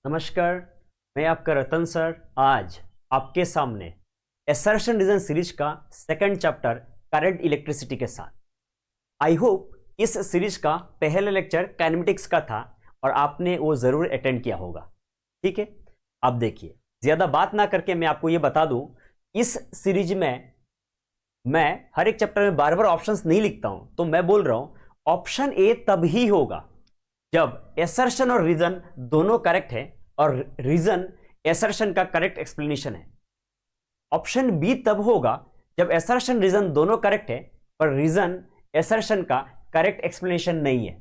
नमस्कार, मैं आपका रतन सर आज आपके सामने एसर्शन रीजन सीरीज का सेकंड चैप्टर करंट इलेक्ट्रिसिटी के साथ। आई होप इस सीरीज का पहला लेक्चर काइनेमेटिक्स का था और आपने वो जरूर अटेंड किया होगा। ठीक है, अब देखिए, ज्यादा बात ना करके मैं आपको ये बता दूं, इस सीरीज में मैं हर एक चैप्टर में बार बार ऑप्शंस नहीं लिखता हूं, तो मैं बोल रहा हूं ऑप्शन ए तब ही होगा जब एसर्शन और रीजन दोनों करेक्ट है और रीजन एसर्शन का करेक्ट एक्सप्लेनेशन है। ऑप्शन बी तब होगा जब एसर्शन रीजन दोनों करेक्ट है पर रीजन एसर्शन का करेक्ट एक्सप्लेनेशन नहीं है।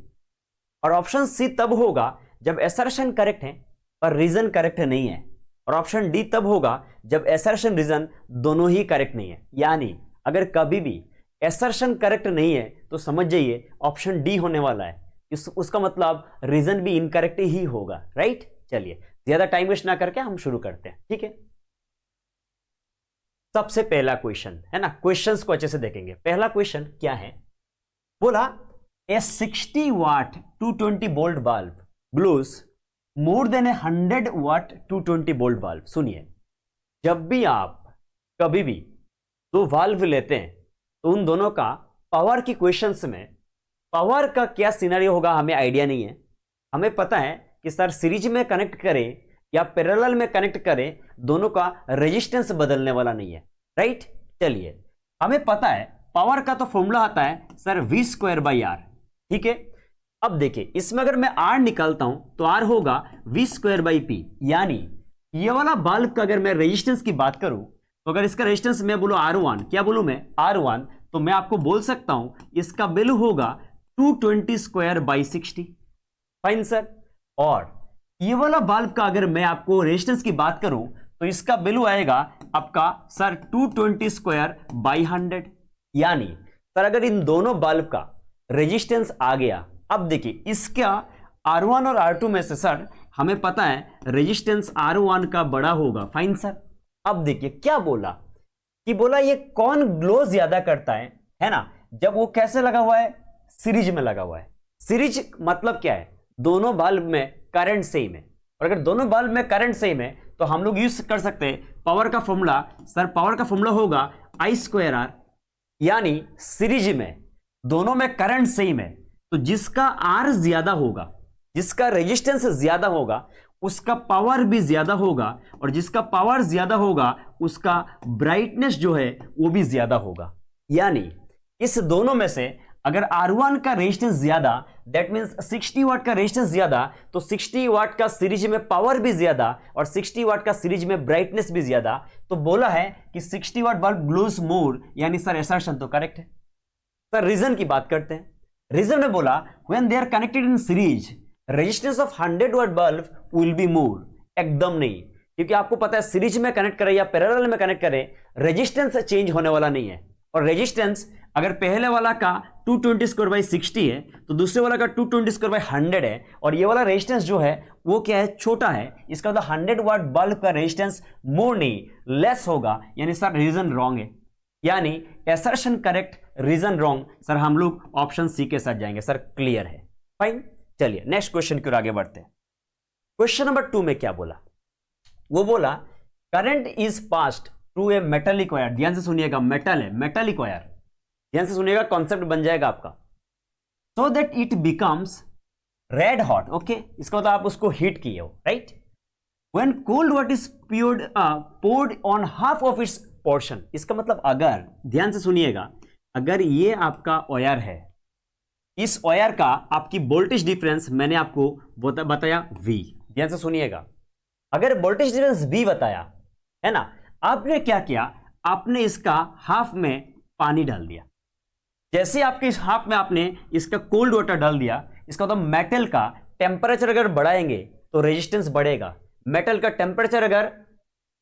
और ऑप्शन सी तब होगा जब एसर्शन करेक्ट है पर रीजन करेक्ट नहीं है। और ऑप्शन डी तब होगा जब एसर्शन रीजन दोनों ही करेक्ट नहीं है। यानी अगर कभी भी एसर्शन करेक्ट नहीं है तो समझ जाइए ऑप्शन डी होने वाला है। उसका मतलब रीजन भी इनकरेक्ट ही होगा। राइट, चलिए ज्यादा टाइम वेस्ट ना करके हम शुरू करते हैं। ठीक है, सबसे पहला क्वेश्चन है ना, क्वेश्चंस को अच्छे से देखेंगे। पहला क्वेश्चन क्या है, बोला a 60 watt 220 volt bulb glows more than 100 watt 220 volt bulb. सुनिए, जब भी आप कभी भी दो वाल्व लेते हैं तो उन दोनों का पावर की क्वेश्चंस में पावर का क्या सिनेरियो होगा हमें आइडिया नहीं है। हमें पता है कि सर सीरीज में कनेक्ट करें या पैरेलल में कनेक्ट करें, दोनों का रेजिस्टेंस बदलने वाला नहीं है। राइट, चलिए हमें पता है पावर का तो फॉर्मूला आता है sir V square by R। ठीक है, अब देखिए इसमें अगर मैं R निकालता हूं तो R होगा V स्क्वायर बाई P। यानी ये वाला बल्ब का अगर मैं रेजिस्टेंस की बात करूं तो अगर इसका रेजिस्टेंस मैं बोलूं R1, क्या बोलूं मैं R1, तो मैं आपको बोल सकता हूं इसका वैल्यू होगा 220 स्क्वायर बाई 60। Fine sir. और ये वाला बल्ब का अगर मैं आपको रेजिस्टेंस की बात करूं तो इसका वैल्यू आएगा आपका सर 220 स्क्वायर बाई 100। यानी सर अगर इन दोनों बल्ब का रेजिस्टेंस आ गया, अब देखिए इसका R1 और R2 में से सर हमें पता है रेजिस्टेंस R1 का बड़ा होगा। Fine sir. अब देखिए क्या बोला कि बोला ये कौन ग्लो ज्यादा करता है ना, जब वो कैसे लगा हुआ है, सीरीज में लगा हुआ है। सीरीज मतलब क्या है, दोनों बल्ब में करंट सेम है। और अगर दोनों बल्ब में करंट सेम है तो हम लोग यूज कर सकते हैं पावर का फॉर्मूला। सर पावर का फॉर्मूला होगा I स्क्वायर R। यानी सीरीज में दोनों में करंट सेम है तो जिसका R ज्यादा होगा, जिसका रेजिस्टेंस ज्यादा होगा, उसका पावर भी ज्यादा होगा। और जिसका पावर ज्यादा होगा उसका ब्राइटनेस जो है वो भी ज्यादा होगा। यानी इस दोनों में से अगर R1 का रेजिस्टेंस ज्यादा, दैट मींस 60 वाट का रेजिस्टेंस ज्यादा, तो 60 वाट का सीरीज में पावर भी ज्यादा और 60 वाट का सीरीज में ब्राइटनेस भी ज्यादा। तो बोला है कि 60 वाट बल्ब ग्लोस मोर। यानी सर असर्शन तो करेक्ट है। सर रीजन की बात करते हैं। रीजन में बोला when they are connected in series resistance of 100 watt bulb will be more. एकदम नहीं, क्योंकि आपको पता है सीरीज में कनेक्ट करें या पैरेलल में कनेक्ट करें, रेजिस्टेंस चेंज होने वाला नहीं है। और रेजिस्टेंस अगर पहले वाला का 220 स्क्वायर बाई 60 है तो दूसरे वाला का 220 स्क्वायर बाई 100 है। और ये वाला रेजिस्टेंस जो है वो क्या है, छोटा है। इसका मतलब 100 वाट बल्ब का रेजिस्टेंस मोर नहीं लेस होगा। यानी सर रीजन रॉन्ग है। यानी assertion correct, reason wrong. Sir हम लोग ऑप्शन सी के साथ जाएंगे। सर क्लियर है। फाइन, चलिए नेक्स्ट क्वेश्चन की ओर आगे बढ़ते हैं। क्वेश्चन नंबर 2 में क्या बोला, वो बोला current is passed through a metallic wire. ध्यान से सुनिएगा, मेटल है, मेटालिक वायर। ध्यान से सुनिएगा, कॉन्सेप्ट बन जाएगा आपका। So that it becomes red hot. Okay, इसका मतलब आप उसको हीट किए हो। Right, when cold water is poured on half of its portion. इसका मतलब अगर, ध्यान से सुनिएगा, अगर ये आपका वायर है, इस वायर का आपकी वोल्टेज डिफरेंस मैंने आपको बताया V। ध्यान से सुनिएगा, अगर वोल्टेज डिफरेंस V बताया है ना, आपने क्या किया, आपने इसका हाफ में पानी डाल दिया। जैसे आपके इस हाफ में आपने इसका कोल्ड वाटर डाल दिया, इसका मतलब मेटल का टेम्परेचर अगर बढ़ाएंगे तो रेजिस्टेंस बढ़ेगा। मेटल का टेम्परेचर अगर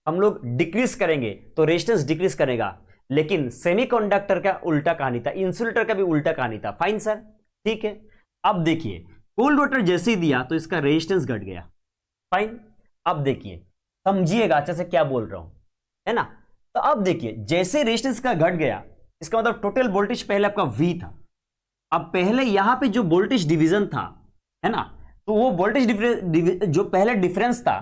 हम लोग डिक्रीज करेंगे तो रेजिस्टेंस डिक्रीज करेगा। लेकिन सेमीकंडक्टर का उल्टा कहानी था, इंसुलेटर का भी उल्टा कहानी था। फाइन सर, ठीक है। अब देखिए कोल्ड वाटर जैसे ही दिया तो इसका रेजिस्टेंस घट गया। फाइन, अब देखिए समझिएगा अच्छे से क्या बोल रहा हूं, है ना। तो अब देखिए जैसे रेजिस्टेंस का घट गया, इसका मतलब टोटल वोल्टेज पहले आपका V था। अब पहले यहां पे जो वोल्टेज डिवीजन था, है ना, तो वो वोल्टेज जो पहले डिफरेंस था,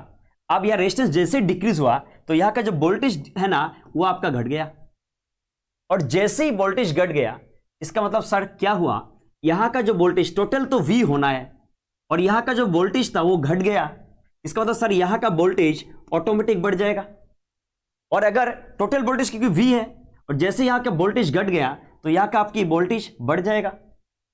अब यह रेजिस्टेंस जैसे डिक्रीज हुआ तो यहां का जो वोल्टेज है ना वो आपका घट गया, और जैसे ही वोल्टेज घट गया इसका मतलब सर क्या हुआ, यहां का जो वोल्टेज टोटल तो V होना है और यहां का जो वोल्टेज था वो घट गया, इसका मतलब सर यहां का वोल्टेज ऑटोमेटिक बढ़ जाएगा। और अगर टोटल वोल्टेज क्योंकि V है और जैसे यहां का वोल्टेज घट गया तो यहां का आपकी वोल्टेज बढ़ जाएगा,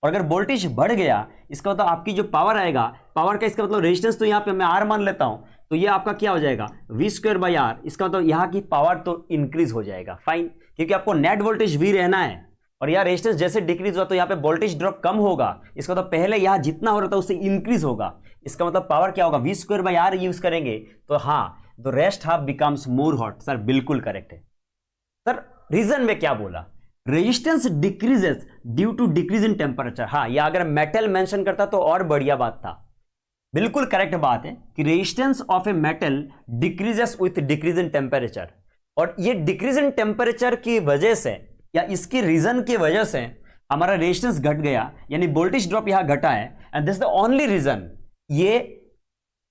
और अगर वोल्टेज बढ़ गया इसका मतलब आपकी जो पावर आएगा, पावर का इसका मतलब रेजिस्टेंस तो यहां पे मैं R मान लेता हूं, तो ये आपका क्या हो जाएगा V²/R, इसका मतलब यहां की पावर तो इंक्रीज हो जाएगा। फाइन, क्योंकि आपको नेट वोल्टेज V रहना है और यहां रेजिस्टेंस जैसे डिक्रीज हुआ तो यहां पे वोल्टेज ड्रॉप कम होगा, इसका मतलब पहले यहां जितना हो रहा था उससे इंक्रीज होगा, इसका मतलब पावर क्या होगा V²/R यूज करेंगे तो हाँ, the rest half becomes more hot. Sir बिल्कुल करेक्ट है। सर रीजन में क्या बोला, resistance decreases due to decrease in temperature. हाँ, या अगर मेटल मेंशन करता तो और बढ़िया बात था, बिल्कुल करेक्ट बात है कि resistance of a metal decreases with decrease in temperature, और ये डिक्रीज इन टेम्परेचर की वजह से या इसकी रीजन की वजह से हमारा रेजिस्टेंस घट गया, यानी वोल्टेज ड्रॉप यहां घटा है, and this the only reason ये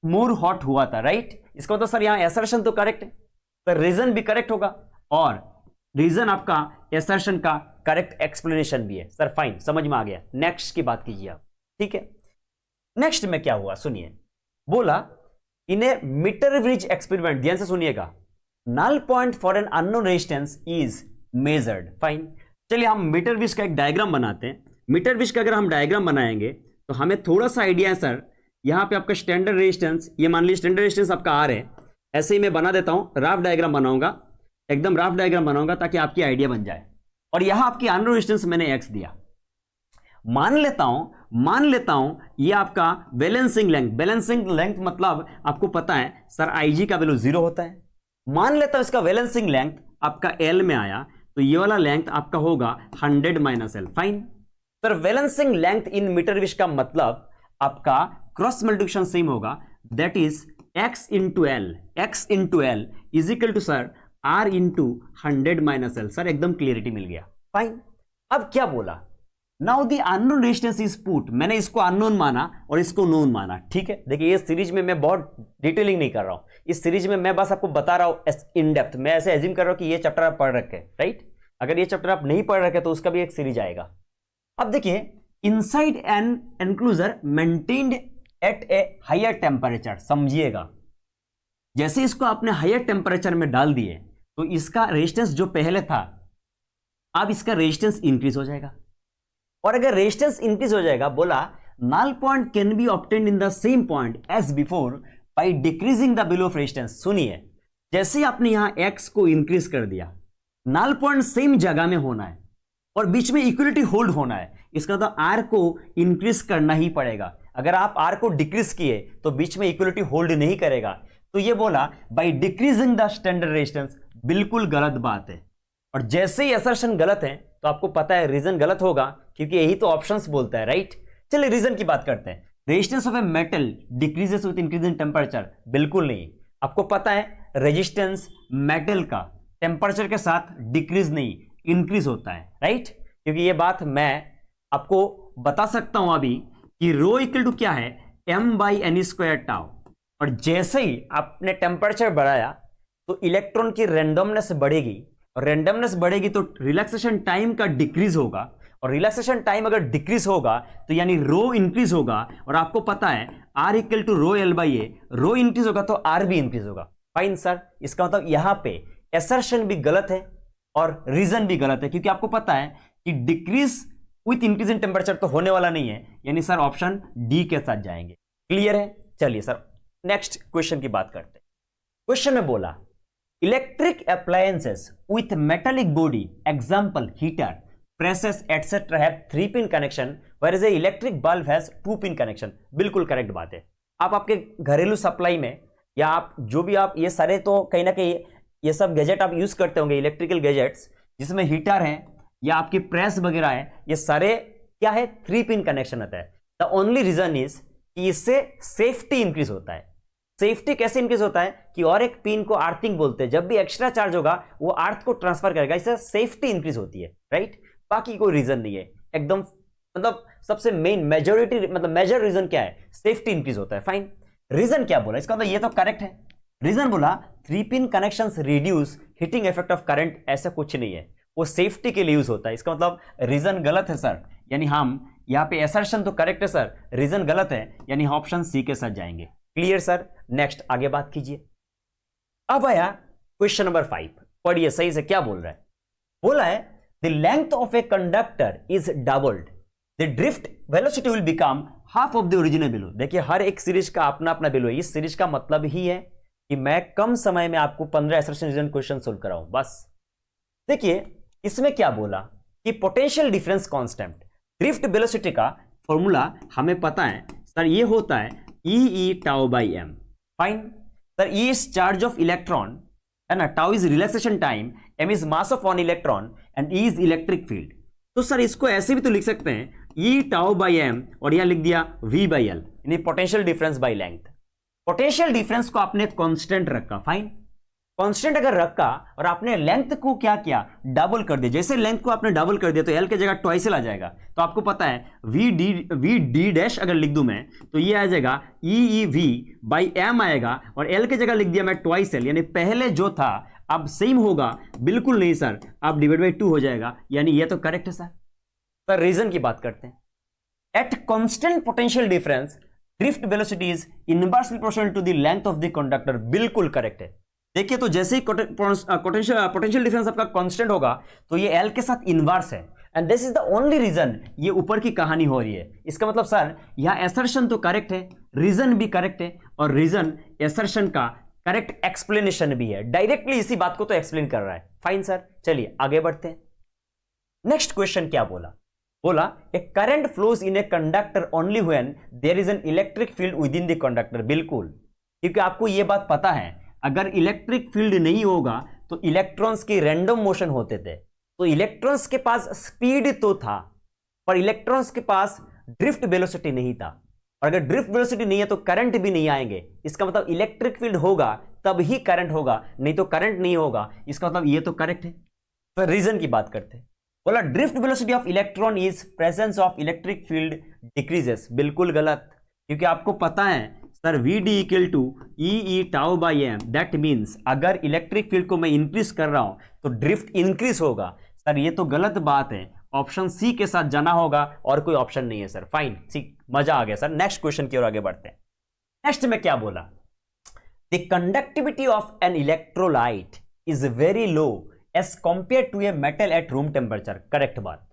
मोर हॉट हुआ था, राइट। इसका मतलब सर यहां एसर्शन तो करेक्ट है, तो रीजन भी करेक्ट होगा और रीजन आपका एसर्शन का करेक्ट एक्सप्लेनेशन भी है। सर फाइन, समझ में आ गया। नेक्स्ट की बात कीजिए आप, ठीक है। नेक्स्ट में क्या हुआ सुनिए, बोला in a meter bridge experiment, ध्यान से सुनिएगा, null point for an unknown resistance is measured. Fine, चलिए हम मीटर ब्रिज का एक डायग्राम बनाते हैं। मीटर ब्रिज का अगर हम डायग्राम बनाएंगे तो हमें थोड़ा सा आइडिया है सर, यहां पे आपका स्टैंडर्ड रेजिस्टेंस, ये मान लीजिए स्टैंडर्ड रेजिस्टेंस आपका R है, ऐसे ही मैं बना देता हूं, राफ डायग्राम बनाऊंगा, एकदम राफ डायग्राम बनाऊंगा ताकि आपकी आइडिया बन जाए। और यहां आपकी अननोन रेजिस्टेंस मैंने X दिया, मान लेता हूं ये आपका बैलेंसिंग लेंथ, बैलेंसिंग लेंथ मतलब आपको पता है सर IG का वैल्यू 0 होता है, मान लेता हूं इसका बैलेंसिंग लेंथ आपका L में आया तो ये वाला लेंथ आपका होगा 100 - L। Fine, sir balancing length in meter विश का मतलब आपका क्रॉस मल्टीप्लिकेशन सेम होगा, that is X × L, X × L is equal to sir R × 100 - L। Sir एकदम क्लियरिटी मिल गया। फाइन, अब क्या बोला, now the unknown resistance is put, मैंने इसको अननोन माना और इसको नोन माना, ठीक है। देखिए ये सीरीज में मैं बहुत डिटेलिंग नहीं कर रहा हूं, इस सीरीज में मैं बस आपको बता रहा हूं इन डेप्थ, मैं ऐसे एज्यूम कर रहा हूं कि ये चैप्टर आप पढ़ रखे, राइट। अगर ये चैप्टर आप नहीं पढ़ रखे तो उसका भी एक सीरीज आएगा। अब देखिए, inside an enclosure maintained at a higher temperature, समझिएगा, जैसे इसको आपने हायर टेम्परेचर में डाल दिए तो इसका रेजिस्टेंस जो पहले था अब इसका रेजिस्टेंस इंक्रीज हो जाएगा, और अगर रेजिस्टेंस इंक्रीज हो जाएगा, बोला null point can be obtained in the same point as before by decreasing the value of resistance. सुनिए, जैसे ही आपने यहां X को इंक्रीज कर दिया, नल पॉइंट सेम जगह में होना है और बीच में इक्वलिटी होल्ड होना है, इसका मतलब R को इंक्रीज करना ही पड़ेगा। अगर आप R को डिक्रीज किए तो बीच में इक्वलिटी होल्ड नहीं करेगा, तो ये बोला bye decreasing the standard resistance, बिल्कुल गलत बात है। और जैसे ही असर्शन गलत है तो आपको पता है रीजन गलत होगा, क्योंकि यही तो ऑप्शंस बोलता है, राइट। चलिए रीजन की बात करते हैं। Resistance of a metal decreases with increase in temperature, बिल्कुल नहीं। आपको पता है रेजिस्टेंस मेटल का टेम्परेचर के साथ डिक्रीज नहीं इंक्रीज होता है, राइट। क्योंकि ये बात मैं आपको बता सकता हूं अभी कि रो इक्वल टू क्या है m/n² टाउ, और जैसे ही आपने टेम्परेचर बढ़ाया तो इलेक्ट्रॉन की रैंडमनेस बढ़ेगी, और रैंडमनेस बढ़ेगी तो रिलैक्सेशन टाइम का डिक्रीज होगा, और रिलैक्सेशन टाइम अगर डिक्रीज होगा तो यानी रो इंक्रीज होगा, और आपको पता है R = ρL/A, रो इंक्रीज होगा तो R भी इंक्रीज होगा। फाइन सर, इसका मतलब यहां पे एसर्शन भी गलत है और रीजन भी गलत है, क्योंकि आपको पता है कि decrease with increase in temperature तो होने वाला नहीं है, यानी सर ऑप्शन डी के साथ जाएंगे। क्लियर है। चलिए सर नेक्स्ट क्वेश्चन की बात करते हैं। क्वेश्चन में बोला electric appliances with metallic body, example heater, presses etcetera have 3 pin connection whereas A electric bulb has 2 pin connection. बिल्कुल करेक्ट बात है। आप आपके घरेलू सप्लाई में या आप जो भी आप ये सारे तो कहीं ना कहीं ये सब गैजेट आप यूज करते होंगे, इलेक्ट्रिकल गैजेट्स जिसमें हीटर है या आपकी प्रेस वगैरह है, ये सारे क्या है 3 पिन कनेक्शन होता है। द ओनली रीजन इज कि इससे सेफ्टी इंक्रीज होता है। सेफ्टी कैसे इंक्रीज होता है कि और एक पिन को अर्थिंग बोलते हैं, जब भी एक्स्ट्रा चार्ज होगा वो अर्थ को ट्रांसफर करेगा, इससे सेफ्टी इंक्रीज होती है, राइट। बाकी कोई रीजन नहीं है, एकदम मतलब सबसे मेन मेजोरिटी मतलब मेजर रीजन क्या है, सेफ्टी इंक्रीज होता है। फाइन, रीजन क्या बोला इसका, मतलब ये तो करेक्ट है। रीजन बोला 3 pin connections reduce heating effect of current, ऐसा कुछ नहीं है, वो सेफ्टी के लिए यूज होता है। इसका मतलब रीजन गलत है सर, यानी हम यहां पे असर्शन तो करेक्ट है सर, रीजन गलत है, यानी हम ऑप्शन सी के साथ जाएंगे। क्लियर सर, नेक्स्ट आगे बात कीजिए। अब आया क्वेश्चन नंबर 5, पढ़िए सही से क्या बोल रहा है। बोला है the length of a conductor is doubled, the drift velocity will become half of the original below. देखिए हर एक सीरीज का अपना अपना बिलो है, इस सीरीज का मतलब ही है कि मैं कम समय में आपको 15 असर्शन रीजन क्वेश्चन सोल्व कराऊं बस। देखिए इसमें क्या बोला कि potential difference constant, drift velocity का फॉर्मूला हमें पता है सर, ये होता है e tau by m. Fine sir, e is charge of electron है ना, tau is relaxation time, m is mass of one electron and e is electric field. तो सर इसको ऐसे भी तो लिख सकते हैं ई टाउ बाई एम और यहां लिख दिया वी बाई एल, यानी potential difference by length. Potential difference को आपने कांस्टेंट रखा, फाइन, कांस्टेंट अगर रखा और आपने लेंथ को क्या किया, डबल कर दिया। जैसे लेंथ को आपने डबल कर दिया तो एल की जगह ट्वाइस एल आ जाएगा। तो आपको पता है वी डी डैश अगर लिख दूं मैं तो ये आ जाएगा ई वी बाई एम आएगा, और एल की जगह लिख दिया मैं ट्वाइस एल, यानी पहले जो था अब सेम होगा, बिल्कुल नहीं सर, अब डिवाइड बाई 2 हो जाएगा, यानी ये तो करेक्ट है सर। सर रीजन की बात करते हैं। At constant potential difference drift velocity is inversely proportional to the length of the conductor, बिल्कुल करेक्ट है। देखिए तो जैसे ही पोटेंशियल डिफरेंस आपका कांस्टेंट होगा तो ये एल के साथ इनवर्स है, and this is the only reason ये ऊपर की कहानी हो रही है। इसका मतलब सर यहां एसर्शन तो करेक्ट है, रीजन भी करेक्ट है, और रीजन एसर्शन का करेक्ट एक्सप्लेनेशन भी है, डायरेक्टली इसी बात को तो एक्सप्लेन कर रहा है। फाइन सर, चलिए आगे बढ़ते हैं। नेक्स्ट क्वेश्चन क्या बोला, बोला a current flows in a conductor only when there is an electric field within the conductor. बिल्कुल, क्योंकि आपको यह बात पता है अगर इलेक्ट्रिक फील्ड नहीं होगा तो इलेक्ट्रॉन्स की रैंडम मोशन होते थे, तो इलेक्ट्रॉन्स के पास स्पीड तो था पर इलेक्ट्रॉन्स के पास ड्रिफ्ट वेलोसिटी नहीं था, और अगर ड्रिफ्ट वेलोसिटी नहीं है तो करंट भी नहीं आएंगे। इसका मतलब इलेक्ट्रिक फील्ड होगा तब ही करंट होगा, नहीं तो करंट नहीं होगा। इसका मतलब ये तो करेक्ट है। तो रीजन की बात करते हैं। बोला drift velocity of electron is presence of electric field decreases, बिल्कुल गलत, क्योंकि आपको पता है sir V D equal to E tau by M, that means अगर इलेक्ट्रिक फील्ड को मैं इंक्रीज कर रहा हूं तो ड्रिफ्ट इंक्रीज होगा। सर ये तो गलत बात है, ऑप्शन सी के साथ जाना होगा और कोई ऑप्शन नहीं है सर। फाइन, ठीक, मजा आ गया सर। नेक्स्ट क्वेश्चन की ओर आगे बढ़ते हैं। नेक्स्ट में क्या बोला, the conductivity of an electrolyte is very low as compare to a metal at room temperature. Correct बात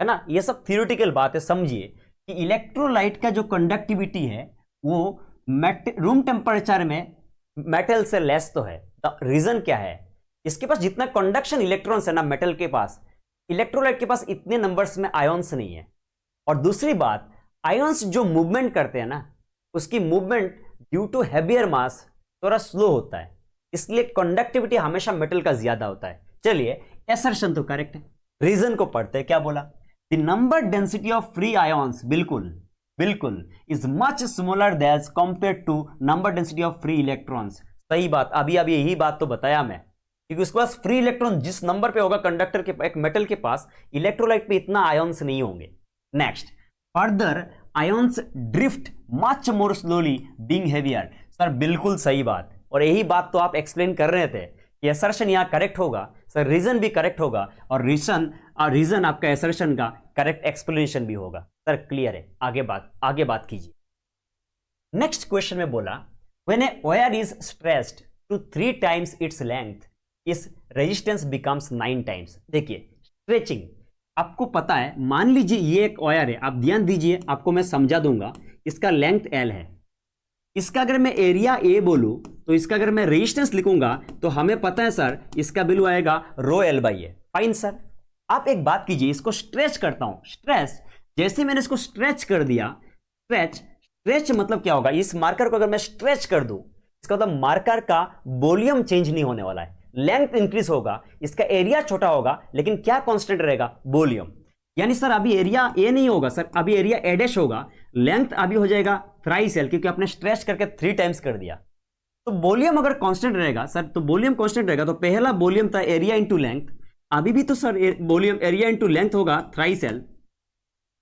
है ना, ये सब थियोरेटिकल बात है। समझिए कि इलेक्ट्रोलाइट का जो कंडक्टिविटी है वो रूम टेम्परेचर में मेटल से लेस तो है। रीजन क्या है, इसके पास जितना कंडक्शन इलेक्ट्रॉन्स है ना मेटल के पास, इलेक्ट्रोलाइट के पास इतने नंबर्स में आयंस नहीं है। और दूसरी बात, आयंस जो मूवमेंट करते हैं ना उसकी मूवमेंट ड्यू टू हैवियर मास थोड़ा स्लो होता है, इसलिए कंडक्टिविटी हमेशा मेटल का ज्यादा होता है। चलिए एसर्शन तो करेक्ट है। रीजन को पढ़ते हैं, क्या बोला, the number density of free ions, बिल्कुल बिल्कुल, is much smaller than compare to number density of free electrons. सही बात, अभी यही बात तो बताया मैं, क्योंकि उसके पास फ्री इलेक्ट्रॉन जिस नंबर पे होगा कंडक्टर के एक मेटल के पास, इलेक्ट्रोलाइट पे इतना आयंस नहीं होंगे। Next, further ions drift much more slowly being heavier. Sir बिल्कुल सही बात, और यही बात तो आप एक्सप्लेन कर रहे थे कि असर्शन यहां करेक्ट होगा सर, रीजन भी करेक्ट होगा, और रीजन आपका असर्शन का करेक्ट एक्सप्लेनेशन भी होगा। सर क्लियर है, आगे बात कीजिए। नेक्स्ट क्वेश्चन में बोला when a wire is stretched to 3 times its length is resistance becomes 9 times। देखिए स्ट्रेचिंग आपको पता है, मान लीजिए ये एक वायर है, आप ध्यान दीजिए, आपको मैं समझा दूंगा। इसका लेंथ L है, इसका अगर मैं एरिया A बोलूं तो इसका अगर मैं रेजिस्टेंस लिखूंगा तो हमें पता है सर इसका वैल्यू आएगा रो L by A. Fine sir, आप एक बात कीजिए, इसको स्ट्रेच करता हूं, स्ट्रेच, जैसे मैंने इसको स्ट्रेच कर दिया, स्ट्रेच मतलब क्या होगा, इस मार्कर को अगर मैं स्ट्रेच कर दूं इसका मतलब मार्कर का वॉल्यूम चेंज नहीं होने वाला है, लेंथ इंक्रीज होगा, इसका एरिया छोटा होगा, लेकिन क्या कांस्टेंट रहेगा, वॉल्यूम। यानी सर अभी एरिया ए नहीं होगा सर, अभी एरिया ए डैश होगा, लेंथ अभी हो जाएगा थ्राइस एल, क्योंकि आपने स्ट्रेच करके 3 times कर दिया। तो वॉल्यूम अगर कांस्टेंट रहेगा सर, तो वॉल्यूम कांस्टेंट रहेगा, तो पहला वॉल्यूम था एरिया इंटू लेंथ, अभी भी तो sir volume area into length होगा थ्राइस एल,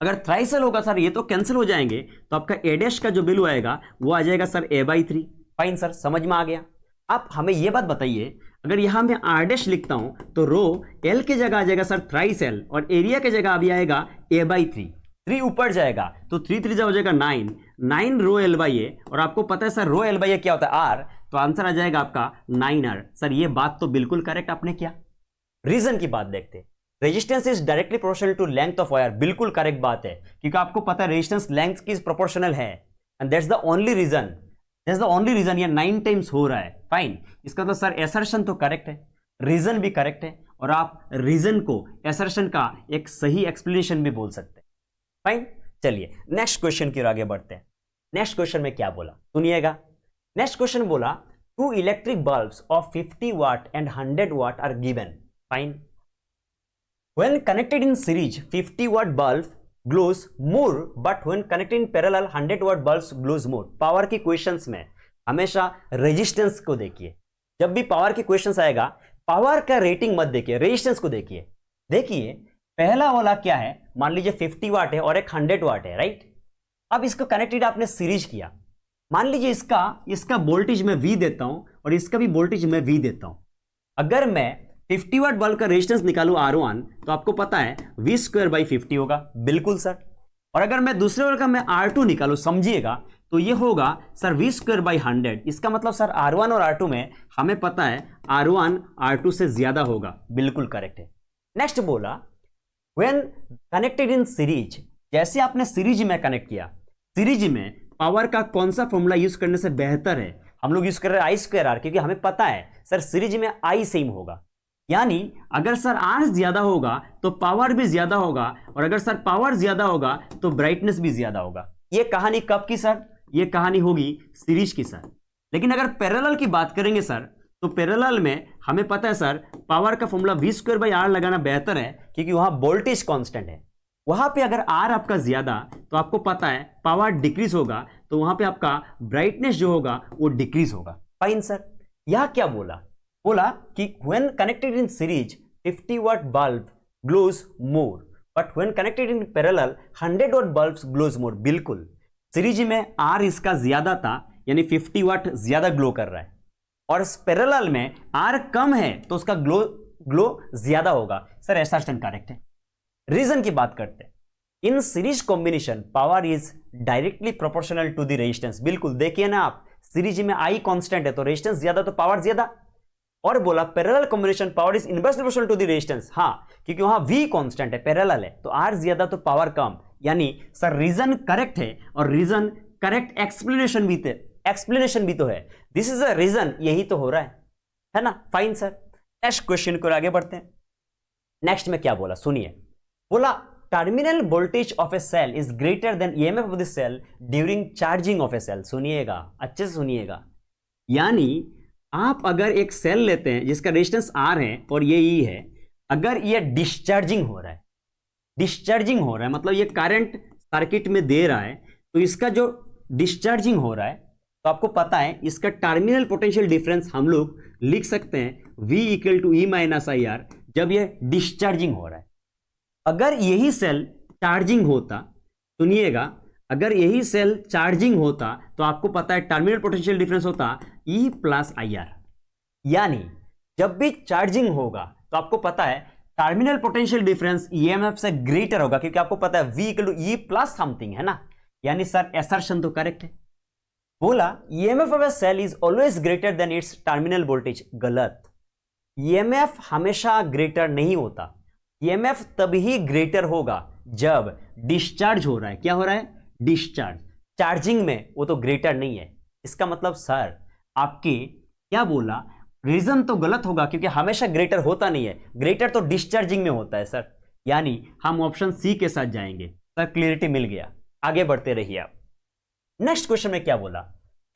अगर थ्राइसेल होगा सर ये तो कैंसिल हो जाएंगे, तो आपका ए डैश का जो वैल्यू आएगा वो आ जाएगा सर a/3। फाइन सर, समझ में आ गया। आप हमें ये बात बताइए, अगर यहां मैं आर डैश लिखता हूं तो रो एल की जगह आ जाएगा सर थ्राइसेल, और एरिया की जगह अभी आएगा a/3। 3 ऊपर जाएगा तो 3 3 हो जाएगा 9 रो L/A, और आपको पता है सर रो L/A क्या होता है R, तो आंसर आ जाएगा आपका 9R। सर ये बात तो बिल्कुल करेक्ट आपने किया। रीजन की बात देखते हैं, resistance is directly proportional to length of wire, बिल्कुल करेक्ट बात है, क्योंकि आपको पता है रेजिस्टेंस लेंथ की प्रोपोर्शनल है, and that's the only reason ये 9 टाइम्स हो रहा है। फाइन, इसका मतलब सर एसर्शन तो करेक्ट है, रीजन भी करेक्ट है, और आप रीजन को एसर्शन का एक सही एक्सप्लेनेशन भी बोल सकते हैं। फाइन, चलिए नेक्स्ट क्वेश्चन की ओर आगे बढ़ते हैं। नेक्स्ट क्वेश्चन में क्या बोला सुनिएगा। नेक्स्ट क्वेश्चन बोला 2 electric bulbs of 50 watt and 100 watt are given. Fine. When connected in series, 50 watt bulb glows more, but when connected in parallel, 100 watt bulbs glows more. Power की questions में हमेशा resistance को देखिए। जब भी power की questions आएगा, power का रेटिंग मत देखिए, रेजिस्टेंस को देखिए। देखिए पहला वाला क्या है, मान लीजिए 50 वाट है और एक 100 वाट है, राइट। अब इसको कनेक्टेड आपने सीरीज किया, मान लीजिए इसका वोल्टेज मैं V देता हूं और इसका भी वोल्टेज मैं V देता हूं। अगर मैं 50 वाट बल्ब का रेजिस्टेंस निकालूं R1, तो आपको पता है V²/50 होगा, बिल्कुल सर। और अगर मैं दूसरे वाले का मैं R2 निकालूं, समझिएगा, तो ये होगा सर V²/100। इसका मतलब सर R1 और R2 में हमें पता है R1 R2 से ज्यादा होगा, बिल्कुल करेक्ट है। नेक्स्ट बोला व्हेन कनेक्टेड इन सीरीज, जैसे आपने सीरीज में कनेक्ट किया, सीरीज में पावर का कौन सा फॉर्मूला यूज करने से बेहतर है, हम लोग यूज कर रहे हैं I²R, क्योंकि हमें पता है सर सीरीज में I सेम होगा, यानी अगर सर R ज्यादा होगा तो पावर भी ज्यादा होगा, और अगर सर पावर ज्यादा होगा तो ब्राइटनेस भी ज्यादा होगा। ये कहानी कब की सर, ये कहानी होगी सीरीज की सर। लेकिन अगर पैरेलल की बात करेंगे सर, तो पैरेलल में हमें पता है सर पावर का फॉर्मूला V²/R लगाना बेहतर है, क्योंकि वहां वोल्टेज कांस्टेंट है। वहां पे अगर R आपका ज्यादा, तो आपको पता है पावर डिक्रीज होगा, तो वहां पे आपका ब्राइटनेस जो होगा वो डिक्रीज होगा। फाइन सर, यह क्या बोला कि when connected in series 50 watt bulb glows more, but when connected in parallel 100 watt bulbs glows more। बिल्कुल सीरीज में R इसका ज्यादा था, यानी 50 वाट ज्यादा ग्लो कर रहा है, और पैरेलल में R कम है तो उसका ग्लो ज्यादा होगा। सर ऐसा करेक्ट है। रीजन की बात करते हैं, in series combination power is directly proportional to the resistance. बिल्कुल देखिए ना आप, सीरीज में I कांस्टेंट है तो रेजिस्टेंस ज्यादा तो पावर ज्यादा। और बोला parallel combination power is inversely proportional to the resistance, हां क्योंकि वहां V कांस्टेंट है, पैरेलल है, तो R ज्यादा तो पावर कम, यानी सर रीजन करेक्ट है, और रीजन करेक्ट एक्सप्लेनेशन भी तो है। दिस इज अ रीजन, यही तो हो रहा है ना। फाइन सर, नेक्स्ट क्वेश्चन को आगे बढ़ते हैं। नेक्स्ट में क्या बोला सुनिए, बोला terminal voltage of a cell is greater than EMF of the cell during charging of a cell. सुनिएगा, अच्छे से सुनिएगा, यानी आप अगर एक सेल लेते हैं जिसका रेजिस्टेंस R है और ये E है, अगर ये डिस्चार्जिंग हो रहा है मतलब ये करंट सर्किट में दे रहा है, तो इसका जो डिस्चार्जिंग हो रहा है, तो आपको पता है इसका टर्मिनल पोटेंशियल डिफरेंस हम लोग लिख सकते हैं V = E - IR, जब ये डिस्चार्जिंग हो रहा है। अगर यही सेल चार्जिंग होता, सुनिएगा, अगर यही सेल चार्जिंग होता तो आपको पता है टर्मिनल पोटेंशियल डिफरेंस होता E + IR, यानी जब भी चार्जिंग होगा तो आपको पता है टर्मिनल पोटेंशियल डिफरेंस EMF से ग्रेटर होगा, क्योंकि आपको पता है V = E + समथिंग है ना, यानी सर एसर्शन तो करेक्ट है। बोला EMF of a cell is always greater than its terminal voltage. गलत, EMF हमेशा ग्रेटर नहीं होता। EMF तभी ग्रेटर होगा जब डिस्चार्ज हो रहा है। क्या हो रहा है? डिस्चार्ज। चार्जिंग में वो तो ग्रेटर नहीं है। इसका मतलब सर आपके क्या बोला, रीजन तो गलत होगा, क्योंकि हमेशा ग्रेटर होता नहीं है, ग्रेटर तो डिस्चार्जिंग में होता है सर, यानी हम ऑप्शन सी के साथ जाएंगे। सर क्लियरिटी मिल गया, आगे बढ़ते रहिए आप। नेक्स्ट क्वेश्चन में क्या बोला,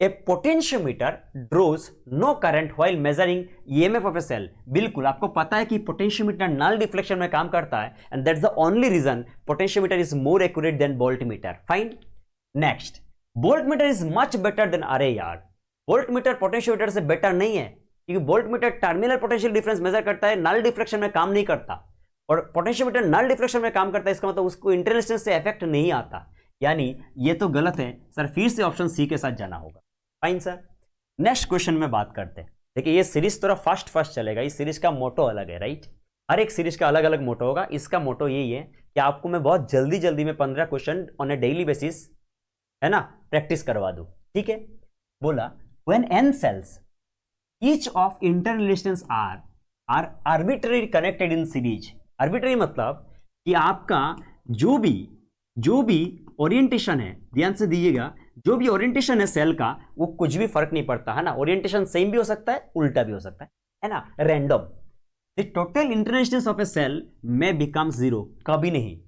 a potentiometer draws no current while measuring EMF of a cell. बिल्कुल आपको पता है कि पोटेंशियोमीटर नल डिफ्लेक्शन में काम करता है, and that's the only reason potentiometer is more accurate than voltmeter. Fine. Next, voltmeter is much better than अरे यार, वोल्टमीटर पोटेंशियोमीटर से बेटर नहीं है, क्योंकि voltmeter terminal potential difference measure करता है, नल डिफ्लेक्शन में काम नहीं करता। और पोटेंशियोमीटर नल डिफ्लेक्शन में काम करता है, इसका मतलब उसको इंटरनल डिस्टेंस से इफेक्ट नहीं आता, यानी ये तो गलत है सर, फिर से ऑप्शन सी के साथ जाना होगा। फाइन सर, नेक्स्ट क्वेश्चन में बात करते हैं। देखिए ये सीरीज थोड़ा फास्ट चलेगा, इस सीरीज का मोटो अलग है, राइट, हर एक सीरीज का अलग अलग मोटो होगा। इसका मोटो यही है कि आपको मैं बहुत जल्दी जल्दी में 15 question on A daily basis, है ना, प्रैक्टिस करवा दूं, ठीक है। बोला when n cells each of internal distance are arbitrarily connected in series। Arbitrary मतलब कि आपका जो भी ओरिएंटेशन है, ध्यान से दीजिएगा, जो भी ओरिएंटेशन है सेल का वो कुछ भी फर्क नहीं पड़ता, है ना, ओरिएंटेशन सेम भी हो सकता है, उल्टा भी हो सकता है ना, random. The total internal distance of a cell may become zero, कभी नहीं।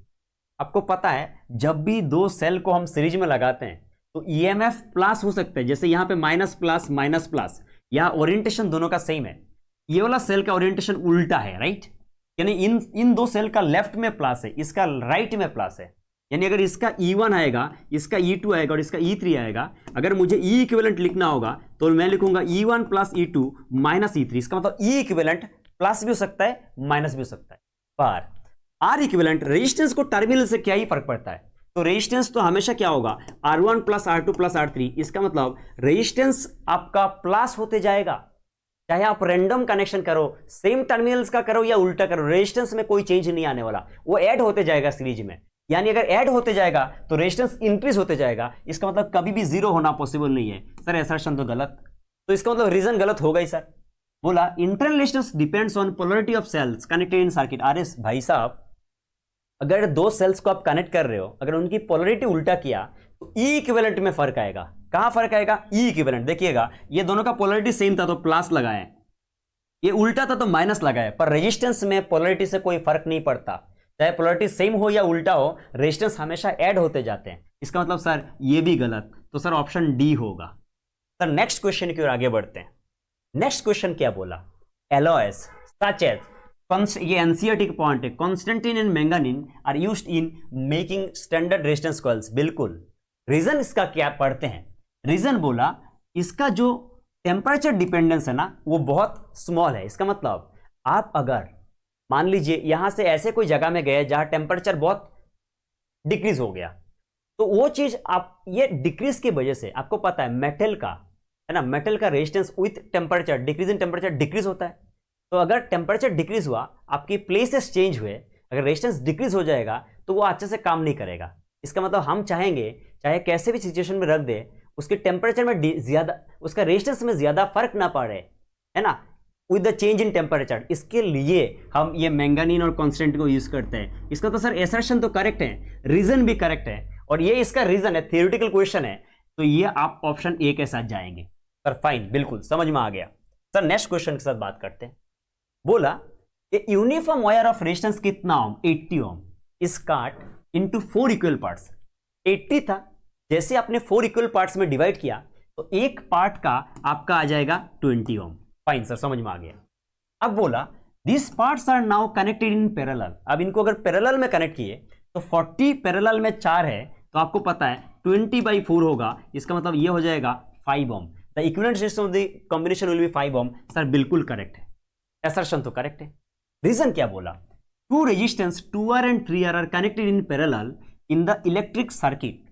आपको पता है जब भी दो सेल को हम सीरीज में लगाते हैं तो ईएमएफ प्लस हो सकता है, जैसे यहां पे माइनस प्लस, या ओरिएंटेशन दोनों का सेम है, ये वाला सेल का ओरिएंटेशन उल्टा है, राइट, यानी इन दो सेल का लेफ्ट में प्लस है, इसका राइट में प्लस है, यानी अगर इसका E1 आएगा, इसका E2 आएगा और इसका E3 आएगा, अगर मुझे E इक्विवेलेंट लिखना होगा तो मैं लिखूंगा E1 plus E2 minus E3। इसका मतलब E इक्विवेलेंट प्लस भी हो सकता है, माइनस भी हो सकता है। पर R इक्विवेलेंट, रेजिस्टेंस को टर्मिनल से क्या ही फर्क पड़ता है, तो रेजिस्टेंस तो हमेशा क्या होगा, R1 plus R2 plus R3। इसका मतलब रेजिस्टेंस आपका प्लस होते जाएगा, चाहे आप रैंडम कनेक्शन करो, सेम टर्मिनल्स का करो या उल्टा करो, रेजिस्टेंस में कोई चेंज नहीं आने वाला, वो ऐड होते जाएगा सीरीज में। यानी अगर ऐड होते जाएगा तो रेजिस्टेंस इंक्रीज होते जाएगा, इसका मतलब कभी भी जीरो होना पॉसिबल नहीं है। सर असर्शन तो गलत, तो इसका मतलब रीजन गलत होगा ही सर। बोला internal resistance depends on polarity of cells connected in circuit. अरे भाई साहब, अगर दो सेल्स को आप कनेक्ट कर रहे हो, अगर उनकी पोलैरिटी उल्टा किया तो ई इक्विवेलेंट में फर्क आएगा। कहां फर्क आएगा, ई इक्विवेलेंट। देखिएगा ये दोनों का पोलैरिटी सेम था तो प्लस लगाए, ये उल्टा था तो माइनस लगाए, पर रेजिस्टेंस में पोलैरिटी से कोई फर्क नहीं पड़ता, चाहे पोलैरिटी सेम हो या उल्टा हो, रेजिस्टेंस हमेशा ऐड होते जाते हैं। इसका मतलब सर ये भी गलत, तो सर ऑप्शन डी होगा। सर नेक्स्ट क्वेश्चन की ओर आगे बढ़ते हैं। नेक्स्ट क्वेश्चन क्या बोला, एलॉयस सच एज, ये एनसीईआरटी का पॉइंट है, constantan and manganin are used in making standard resistance coils. बिल्कुल, रीजन इसका क्या पढ़ते हैं। रीजन बोला इसका जो टेम्परेचर डिपेंडेंस है ना वो बहुत स्मॉल है। इसका मतलब आप अगर मान लीजिए यहां से ऐसे कोई जगह में गए जहां टेम्परेचर बहुत डिक्रीज हो गया, तो वो चीज आप ये डिक्रीज की वजह से, आपको पता है मेटल का, है ना, मेटल का resistance with temperature, decrease in temperature decrease होता है। तो अगर टेम्परेचर डिक्रीज हुआ, आपकी प्लेसेस चेंज हुए, अगर रेजिस्टेंस डिक्रीज हो जाएगा तो वो अच्छे से काम नहीं करेगा। इसका मतलब हम चाहेंगे चाहे कैसे भी सिचुएशन में रख दे, उसके टेम्परेचर में ज्यादा, उसका रेजिस्टेंस में ज्यादा फर्क ना पड़े, है ना, with the change in temperature. इसके लिए हम ये मैंगानीन और कॉन्स्टेंट को यूज करते हैं। इसका तो सर एसर्शन तो करेक्ट है, रीजन भी करेक्ट है, और ये इसका रीजन है, थियोरेटिकल क्वेश्चन है, तो ये आप ऑप्शन ए के साथ जाएंगे। सर फाइन, बिल्कुल समझ में आ गया। सर नेक्स्ट क्वेश्चन के साथ बात करते हैं। बोला a uniform wire of resistance कितना ohm, 80 ohm, is cut into 4 equal parts. 80 था, जैसे आपने 4 इक्वल पार्ट्स में डिवाइड किया तो एक पार्ट का आपका आ जाएगा 20 ओम। फाइन सर, समझ में आ गया। अब बोला this parts are now connected in parallel. अब इनको अगर पैरेलल में कनेक्ट किए तो 40 पैरेलल में 4 है, तो आपको पता है 20/4 होगा। इसका मतलब ये हो जाएगा 5 ohm. The equivalent resistance of the combination will be 5 ohm. Sir बिल्कुल करेक्ट है, असर्शन तो करेक्ट है। रीजन क्या बोला, two resistance 2R and 3R are connected in parallel in the electric circuit,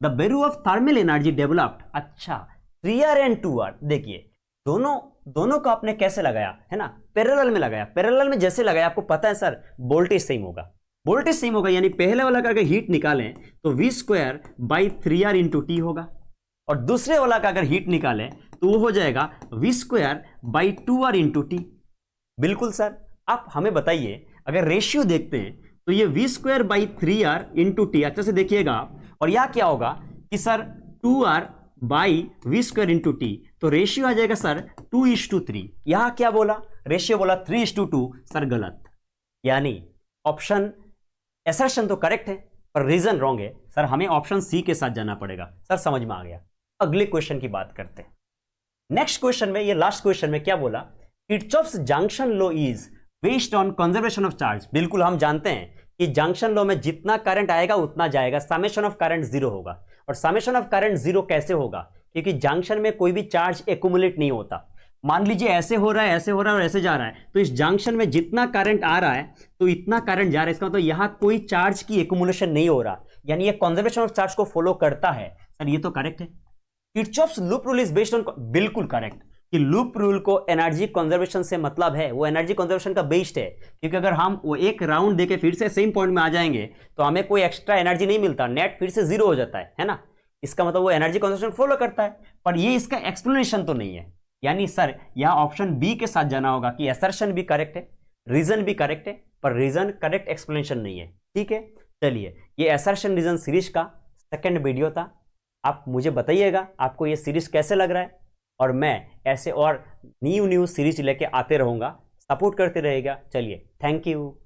the value of thermal energy developed. अच्छा, 3R and 2R, देखिए दोनों को आपने कैसे लगाया, है ना, पैरेलल में लगाया। पैरेलल में जैसे लगाया आपको पता है सर वोल्टेज सेम होगा, वोल्टेज सेम होगा, यानी पहले वाला का अगर हीट निकालें तो V²/3R इंटू T होगा, और दूसरे वाला का अगर हीट निकालें तो वो हो जाएगा V²/2R इंटू T। बिल्कुल सर, आप हमें बताइए, अगर रेशियो देखते हैं तो ये V²/3R इंटू T, अच्छे से देखिएगा, और यह क्या होगा कि सर 2R/V² इंटू T, तो रेशियो आ जाएगा सर 2:3। यहां क्या बोला, रेशियो बोला 3:2। सर गलत, यानी ऑप्शन असर्शन तो करेक्ट है पर रीजन रॉन्ग है। सर हमें ऑप्शन सी के साथ जाना पड़ेगा। सर समझ में आ गया। अगले क्वेश्चन की बात करते हैं। नेक्स्ट क्वेश्चन में, ये लास्ट क्वेश्चन में क्या बोला, Kirchhoff's junction law is based on conservation of charge. बिल्कुल हम जानते हैं कि जंक्शन लॉ में जितना करंट आएगा उतना जाएगा, समेशन ऑफ करंट 0 होगा। और समेशन ऑफ करंट 0 कैसे होगा, क्योंकि जंक्शन में कोई भी चार्ज एक्यूमुलेट नहीं होता। मान लीजिए ऐसे हो रहा है, ऐसे हो रहा है और ऐसे जा रहा है, तो इस जंक्शन में जितना करंट आ रहा है तो इतना करंट जा रहा है, इसका मतलब तो यहां कोई चार्ज की एक्युमुलेशन नहीं हो रहा, यानी ये कंजर्वेशन ऑफ चार्ज को फॉलो करता है। सर ये तो करेक्ट है। Kirchhoff's loop rule is based on, बिल्कुल करेक्ट, कि लूप रूल को एनर्जी कंजर्वेशन से मतलब है, वो एनर्जी कंजर्वेशन का बेस्ड है, क्योंकि अगर हम वो एक राउंड देके फिर से सेम पॉइंट में आ जाएंगे तो हमें कोई एक्स्ट्रा एनर्जी नहीं मिलता, नेट फिर से जीरो हो जाता है ना। इसका मतलब वो एनर्जी कंजर्वेशन फॉलो करता है, पर ये इसका एक्सप्लेनेशन तो नहीं है। यानी सर यहां ऑप्शन बी के साथ जाना होगा कि असर्शन भी करेक्ट है, रीजन भी करेक्ट है, पर रीजन करेक्ट एक्सप्लेनेशन नहीं है। ठीक है, चलिए ये असर्शन रीजन सीरीज का सेकंड वीडियो था। आप मुझे बताइएगा आपको ये सीरीज कैसे लग रहा है, और मैं ऐसे और न्यू सीरीज लेके आते रहूंगा, सपोर्ट करते रहेगा। चलिए, थैंक यू।